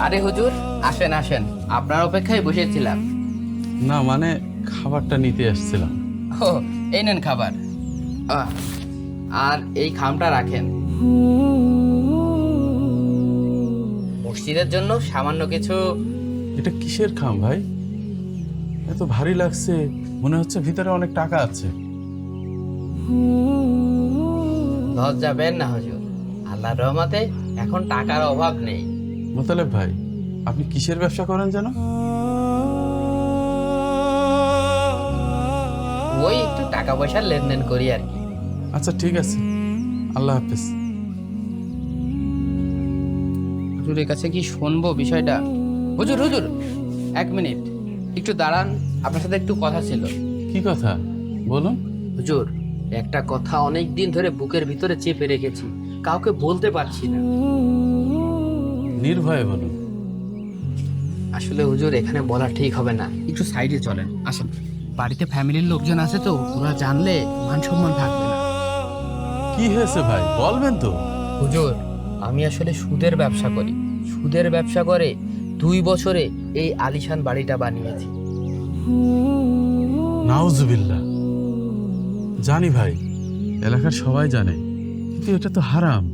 আরে হুজুর, আসেন আসেন, আপনার অপেক্ষায় বসেছিলাম। না মানে খাবারটা নিতে আসছিলাম। ও, এই নেন খাবার। আহ, আর এই খামটা রাখেন। মসজিদের জন্য সামান্য কিছু। এটা কিসের খাম ভাই? এত ভারী লাগছে, মনে হচ্ছে ভিতরে অনেক টাকা আছে। লজ্জাবেন না হুজুর, আল্লাহর রহমতে এখন টাকার অভাব নেই। মোতালেব ভাই, আপনি কিসের ব্যবসা করেন যেন? ওই একটু টাকা পয়সার লেনদেন করি আর কি। আচ্ছা ঠিক আছে, আল্লাহ হাফেজ। হুজুরের কাছে কি শুনবো বিষয়টা? হুজুর হুজুর, এক মিনিট, একটু দাঁড়ান, আপনার সাথে একটু কথা ছিল। কি কথা বলুন? হুজুর, একটা কথা অনেক দিন ধরে বুকের ভিতরে চেপে রেখেছি, কাউকে বলতে পারছি না। নির্ভয়ে বলুন। আসলে হুজুর, এখানে বলা ঠিক হবে না, একটু সাইডে চলেন, আসেন। বাড়িতে ফ্যামিলির লোকজন আছে তো, ওরা জানলে মান সম্মান থাকবে না। কি হয়েছে ভাই, বলবেন তো? হুজুর, আমি আসলে সুদের ব্যবসা করি। সুদের ব্যবসা করে 2 বছরে এই আলিশান বাড়িটা বানিয়েছি। নাউজুবিল্লাহ। জানি ভাই, এলাকার সবাই জানে, কিন্তু এটা তো হারাম।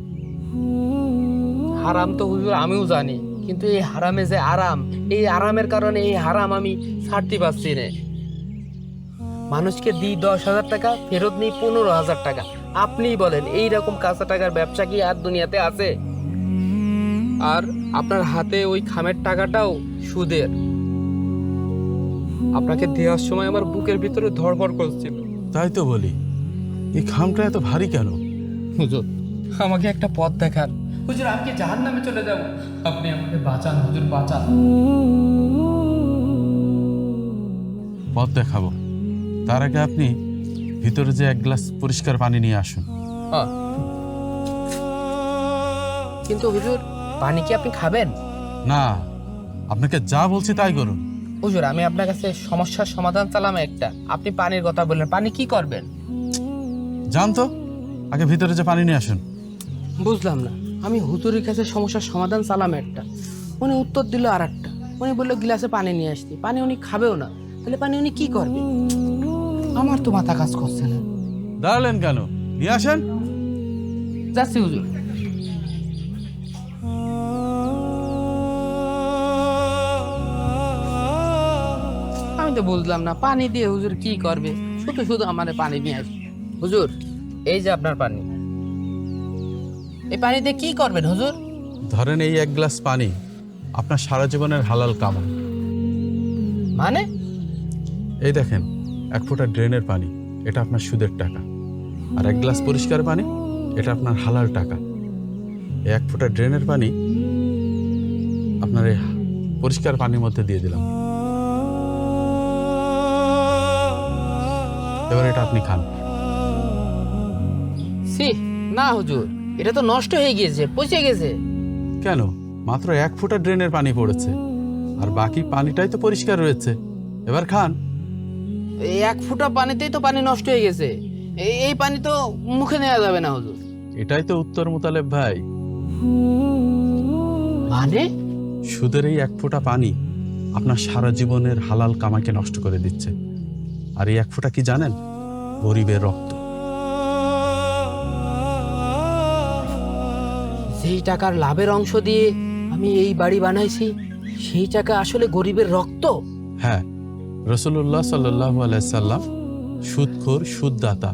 হারাম তো হুজুর আমিও জানি, কিন্তু এই হারামে যে আরাম, এই আরামের কারণে এই হারাম আমি ছাড়তে পারছি না। মানুষকে দিই 10,000 টাকা, ফেরত নিই 15,000 টাকা। আপনিই বলেন, এই রকম কাঁচা টাকার ব্যবসা কি আর দুনিয়াতে আছে? আর আপনার হাতে ওই খামের টাকাটাও সুদের। আপনাকে দেওয়ার সময় আমার বুকের ভিতরে ধড়ফড় করছিল। তাই তো বলি, এই খামটা এত ভারী কেন? হুজুর, আমাকে একটা পথ দেখান। হুজুর, আমি কি জাহান্নামে চলে যাব? আপনি আমাকে বাঁচান হুজুর, বাঁচান। পথ দেখাবো, তার আগে আপনি ভিতরে যে এক গ্লাস পরিষ্কার পানি নিয়ে আসুন। হ্যাঁ। কিন্তু হুজুর, পানি কি আপনি খাবেন? না, আপনাকে যা বলছি তাই করুন। হুজুর, আমি আপনার কাছে সমস্যার সমাধান চালাম একটা, আপনি পানির কথা বললেন, পানি কি করবেন? যান তো, আগে ভিতরে যে পানি নিয়ে আসুন। বুঝলাম না, আমি হুজুরের কাছে সমস্যার সমাধান চালাম একটা, উনি উত্তর দিল আর একটা। উনি বললো গ্লাসে পানি নিয়ে আসতে, পানি উনি খাবেও না, তাহলে পানি উনি কি করবে? আমার তো মাথা কাজ করছে না। দাঁড়ালেন কেন, নিয়ে আসেন। যাচ্ছি হুজুর। আমি তো বুঝলাম না, পানি দিয়ে হুজুর কি করবে? শুধু শুধু আমার পানি নিয়ে আসবে। হুজুর, এই যে আপনার পানি, এই পানি দিয়ে কি করবেন হুজুর? ধরেন এই এক গ্লাস পানি আপনার সারা জীবনের হালাল কামাই। মানে? এই দেখেন, 1 ফোঁটা ড্রেনের পানি, এটা আপনার সুদের টাকা। আর এক গ্লাস পরিষ্কার পানি, এটা আপনার হালাল টাকা। এই 1 ফোঁটা ড্রেনের পানি আপনার এই পরিষ্কার পানির মধ্যে দিয়ে দিলাম। এবার এটা আপনি খান। সি, না হুজুর, এটা তো নষ্ট হয়ে গিয়েছে, পচে গেছে। কেন? মাত্র 1 ফোঁটা ড্রেনের পানি পড়েছে, আর বাকি পানিটাই তো পরিষ্কার রয়েছে। এবার খান। এই 1 ফোঁটা পানিতেই তো পানি নষ্ট হয়ে গেছে। এই পানি তো মুখে নেওয়া যাবে না হুজুর। এটাই তো উত্তর, মোতালেব ভাই। মানে? সুদের এই 1 ফোঁটা পানি আপনার সারা জীবনের হালাল কামাইকে নষ্ট করে দিচ্ছে। আর এই 1 ফোঁটা কি জানেন? গরিবের রক্ত। যেই টাকার লাভের অংশ দিয়ে আমি এই বাড়ি বানাইছি, সেই টাকা আসলে গরিবের রক্ত। হ্যাঁ, রসুল্লাহ সাল্লাল্লাহু আলাইহি সাল্লাম সুদখোর, সুদদাতা,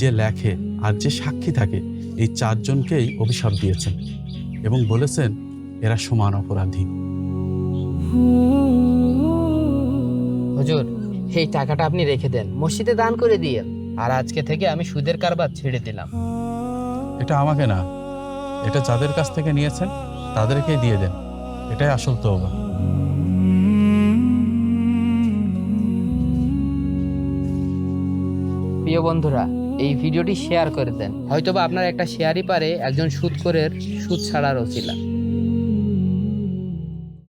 যে লেখে আর যে সাক্ষী থাকে, এই 4জনকেই অভিশাপ দিয়েছেন এবং বলেছেন এরা সমান অপরাধী। হুজুর, এই টাকাটা আপনি রেখে দেন, মসজিদে দান করে দিয়েন। আর আজকে থেকে আমি সুদের কারবার ছেড়ে দিলাম। এটা আমাকে না, এটা যাদের কাছ থেকে নিয়েছেন তাদেরকেই দিয়ে দেন। এটাই আসল তওবা। প্রিয় বন্ধুরা, এই ভিডিওটি শেয়ার করে দেন, হয়তোবা আপনার একটা শেয়ারই পারে একজন সুদখোরের সুদ ছাড়ার ওসিলা।